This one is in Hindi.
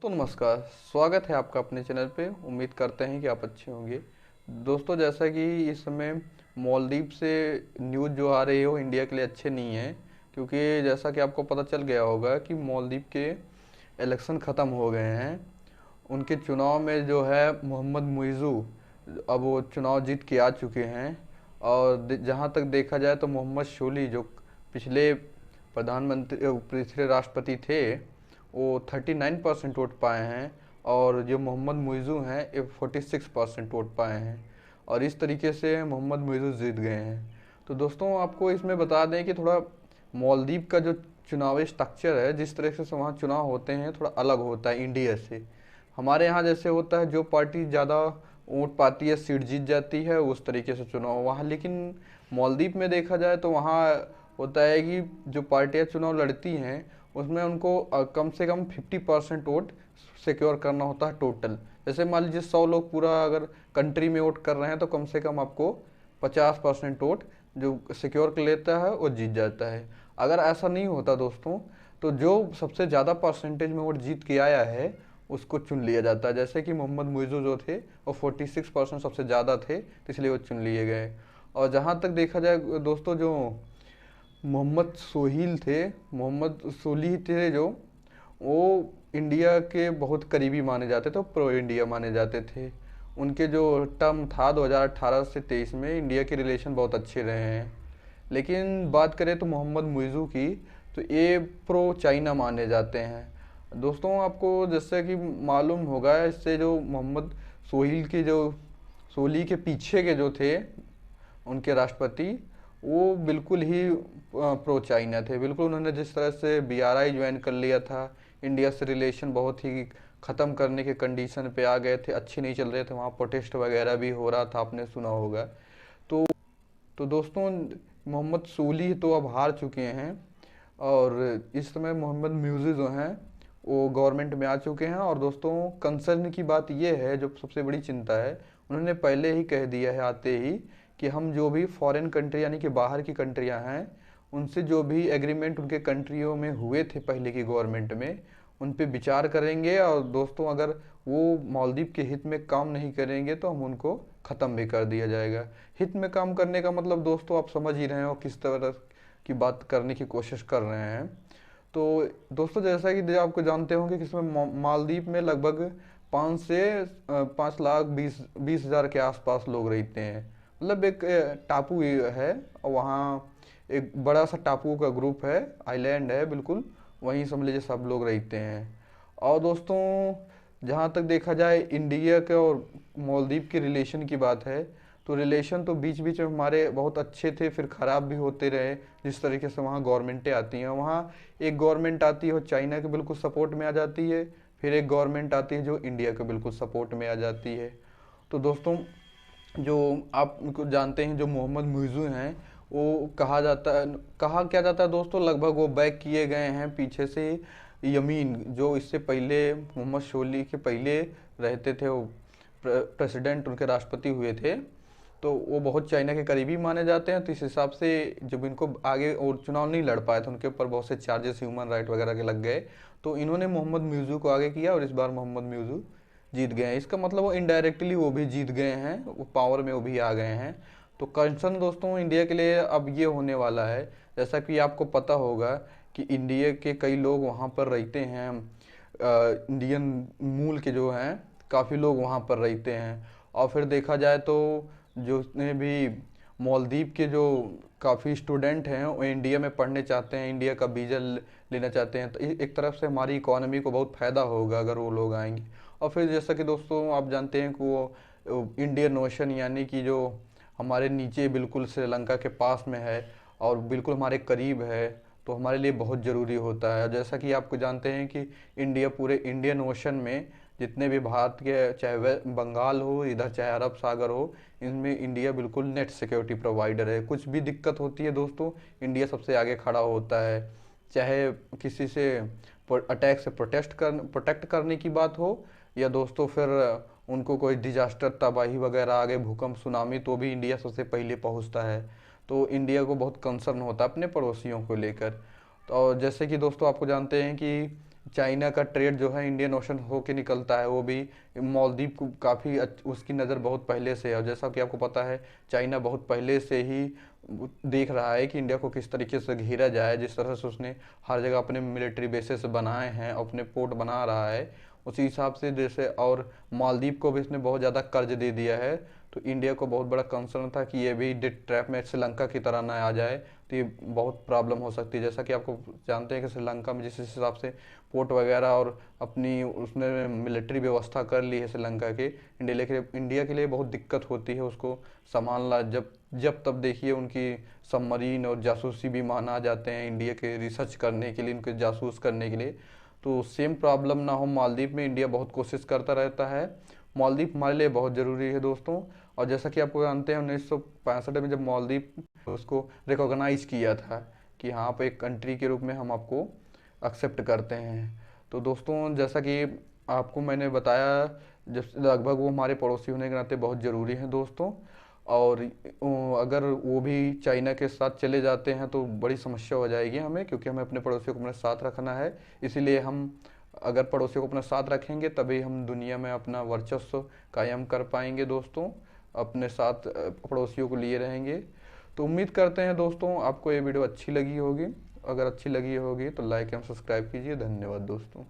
तो नमस्कार। स्वागत है आपका अपने चैनल पे। उम्मीद करते हैं कि आप अच्छे होंगे। दोस्तों, जैसा कि इस समय मालदीव से न्यूज़ जो आ रही है वो इंडिया के लिए अच्छे नहीं है, क्योंकि जैसा कि आपको पता चल गया होगा कि मालदीव के इलेक्शन ख़त्म हो गए हैं। उनके चुनाव में जो है मोहम्मद मुइज़ू अब वो चुनाव जीत के आ चुके हैं। और जहाँ तक देखा जाए तो मोहम्मद शोली जो पिछले पिछले राष्ट्रपति थे, वो 39% वोट पाए हैं। और जो मोहम्मद मुइज़ू हैं ये 46% वोट पाए हैं। और इस तरीके से मोहम्मद मुइज़ू जीत गए हैं। तो दोस्तों, आपको इसमें बता दें कि थोड़ा मालदीव का जो चुनावी स्ट्रक्चर है, जिस तरह से वहाँ चुनाव होते हैं, थोड़ा अलग होता है इंडिया से। हमारे यहाँ जैसे होता है जो पार्टी ज़्यादा वोट पाती है, सीट जीत जाती है, उस तरीके से चुनाव वहाँ। लेकिन मालदीव में देखा जाए तो वहाँ होता है कि जो पार्टियाँ चुनाव लड़ती हैं उसमें उनको कम से कम 50% वोट सिक्योर करना होता है टोटल। जैसे मान लीजिए 100 लोग पूरा अगर कंट्री में वोट कर रहे हैं तो कम से कम आपको 50% वोट जो सिक्योर कर लेता है वो जीत जाता है। अगर ऐसा नहीं होता दोस्तों, तो जो सबसे ज़्यादा परसेंटेज में वोट जीत के आया है उसको चुन लिया जाता है। जैसे कि मोहम्मद मुइज़ू जो थे वो 46% सबसे ज़्यादा थे, तो इसलिए वो चुन लिए गए। और जहाँ तक देखा जाए दोस्तों, जो मोहम्मद सोहिल थे, मोहम्मद सोली थे, जो वो इंडिया के बहुत करीबी माने जाते थे, प्रो इंडिया माने जाते थे। उनके जो टर्म था 2018 से 23 में, इंडिया के रिलेशन बहुत अच्छे रहे हैं। लेकिन बात करें तो मोहम्मद मुइज़ू की, तो ये प्रो चाइना माने जाते हैं। दोस्तों, आपको जैसे कि मालूम होगा, इससे जो मोहम्मद सोहिल के जो सोली के पीछे के जो थे उनके राष्ट्रपति, वो बिल्कुल ही प्रो चाइना थे। बिल्कुल उन्होंने जिस तरह से बीआरआई ज्वाइन कर लिया था, इंडिया से रिलेशन बहुत ही ख़त्म करने के कंडीशन पे आ गए थे, अच्छे नहीं चल रहे थे, वहाँ प्रोटेस्ट वगैरह भी हो रहा था, आपने सुना होगा। तो तो दोस्तों, मोहम्मद सोली तो अब हार चुके हैं। और इस समय मोहम्मद म्यूज़ी जो हैं वो गवर्नमेंट में आ चुके हैं। और दोस्तों, कंसर्न की बात ये है, जो सबसे बड़ी चिंता है, उन्होंने पहले ही कह दिया है आते ही कि हम जो भी फॉरेन कंट्री यानी कि बाहर की कंट्रियां हैं, उनसे जो भी एग्रीमेंट उनके कंट्रियों में हुए थे पहले की गवर्नमेंट में, उन पे विचार करेंगे। और दोस्तों, अगर वो मालदीव के हित में काम नहीं करेंगे तो हम उनको ख़त्म भी कर दिया जाएगा। हित में काम करने का मतलब दोस्तों आप समझ ही रहे हो किस तरह की बात करने की कोशिश कर रहे हैं। तो दोस्तों, जैसा कि आपको जानते होंगे कि इसमें मालदीव में लगभग 5 लाख 20 हजार के आसपास लोग रहते हैं। मतलब एक टापू है, और वहाँ एक बड़ा सा टापू का ग्रुप है, आइलैंड है बिल्कुल, वहीं समझ लीजिए सब लोग रहते हैं। और दोस्तों, जहाँ तक देखा जाए इंडिया के और मालदीव के रिलेशन की बात है, तो रिलेशन तो बीच बीच में हमारे बहुत अच्छे थे, फिर ख़राब भी होते रहे। जिस तरीके से वहाँ गवर्नमेंटें आती हैं, वहाँ एक गवर्नमेंट आती है वो चाइना के बिल्कुल सपोर्ट में आ जाती है, फिर एक गवर्नमेंट आती है जो इंडिया के बिल्कुल सपोर्ट में आ जाती है। तो दोस्तों, जो आप उनको जानते हैं, जो मोहम्मद मुइज़ू हैं, वो कहा क्या जाता है दोस्तों, लगभग वो बैक किए गए हैं पीछे से। यमीन जो इससे पहले मोहम्मद शोली के पहले रहते थे, वो प्रेसिडेंट उनके राष्ट्रपति हुए थे, तो वो बहुत चाइना के करीबी माने जाते हैं। तो इस हिसाब से जब इनको आगे और चुनाव नहीं लड़ पाए थे, उनके ऊपर बहुत से चार्जेस ह्यूमन राइट वगैरह के लग गए, तो इन्होंने मोहम्मद म्यूज़ू को आगे किया और इस बार मोहम्मद म्यूज़ू जीत गए हैं। इसका मतलब वो इनडायरेक्टली वो भी जीत गए हैं, वो पावर में वो भी आ गए हैं। तो कंसर्न दोस्तों इंडिया के लिए अब ये होने वाला है, जैसा कि आपको पता होगा कि इंडिया के कई लोग वहाँ पर रहते हैं, इंडियन मूल के जो हैं काफ़ी लोग वहाँ पर रहते हैं। और फिर देखा जाए तो जो जितने भी मालदीव के जो काफ़ी स्टूडेंट हैं वो इंडिया में पढ़ने चाहते हैं, इंडिया का वीज़ा लेना चाहते हैं, तो एक तरफ से हमारी इकोनॉमी को बहुत फ़ायदा होगा अगर वो लोग आएंगे। और फिर जैसा कि दोस्तों आप जानते हैं कि वो इंडियन ओशन यानी कि जो हमारे नीचे बिल्कुल श्रीलंका के पास में है और बिल्कुल हमारे करीब है, तो हमारे लिए बहुत ज़रूरी होता है। जैसा कि आपको जानते हैं कि इंडिया पूरे इंडियन ओशन में जितने भी भारत के, चाहे वह बंगाल हो, इधर चाहे अरब सागर हो, इनमें इंडिया बिल्कुल नेट सिक्योरिटी प्रोवाइडर है। कुछ भी दिक्कत होती है दोस्तों, इंडिया सबसे आगे खड़ा होता है। चाहे किसी से अटैक से प्रोटेक्ट करने की बात हो, या दोस्तों फिर उनको कोई डिजास्टर तबाही वगैरह आ गए, भूकंप सुनामी, तो भी इंडिया सबसे पहले पहुंचता है। तो इंडिया को बहुत कंसर्न होता है अपने पड़ोसियों को लेकर। तो जैसे कि दोस्तों आपको जानते हैं कि चाइना का ट्रेड जो है इंडियन ओशन होके निकलता है, वो भी मालदीव को काफ़ी उसकी नज़र बहुत पहले से है। और जैसा कि आपको पता है, चाइना बहुत पहले से ही देख रहा है कि इंडिया को किस तरीके से घेरा जाए। जिस तरह से उसने हर जगह अपने मिलिट्री बेसेस बनाए हैं, अपने पोर्ट बना रहा है, उसी हिसाब से जैसे, और मालदीव को भी इसने बहुत ज़्यादा कर्ज दे दिया है। तो इंडिया को बहुत बड़ा कंसर्न था कि ये भी डेट ट्रैप में श्रीलंका की तरह ना आ जाए, तो ये बहुत प्रॉब्लम हो सकती है। जैसा कि आपको जानते हैं कि श्रीलंका में जिस हिसाब से पोर्ट वगैरह और अपनी उसने मिलिट्री व्यवस्था कर ली है श्रीलंका के, इंडिया के लिए बहुत दिक्कत होती है उसको संभालना। जब जब तब देखिए उनकी सबमरीन और जासूसी विमान आ जाते हैं इंडिया के रिसर्च करने के लिए, उनके जासूस करने के लिए। तो सेम प्रॉब्लम ना हो मालदीव में, इंडिया बहुत कोशिश करता रहता है। मालदीव हमारे लिए बहुत ज़रूरी है दोस्तों। और जैसा कि आपको जानते हैं, 1965 में जब मालदीव उसको रिकॉग्नाइज किया था कि हाँ, आप एक कंट्री के रूप में हम आपको एक्सेप्ट करते हैं। तो दोस्तों, जैसा कि आपको मैंने बताया, जब लगभग वो हमारे पड़ोसी होने के नाते बहुत ज़रूरी हैं दोस्तों। और अगर वो भी चाइना के साथ चले जाते हैं तो बड़ी समस्या हो जाएगी हमें, क्योंकि हमें अपने पड़ोसियों को अपने साथ रखना है। इसीलिए हम अगर पड़ोसियों को अपने साथ रखेंगे तभी हम दुनिया में अपना वर्चस्व कायम कर पाएंगे दोस्तों। अपने साथ पड़ोसियों को लिए रहेंगे। तो उम्मीद करते हैं दोस्तों आपको ये वीडियो अच्छी लगी होगी। अगर अच्छी लगी होगी तो लाइक एवं सब्सक्राइब कीजिए। धन्यवाद दोस्तों।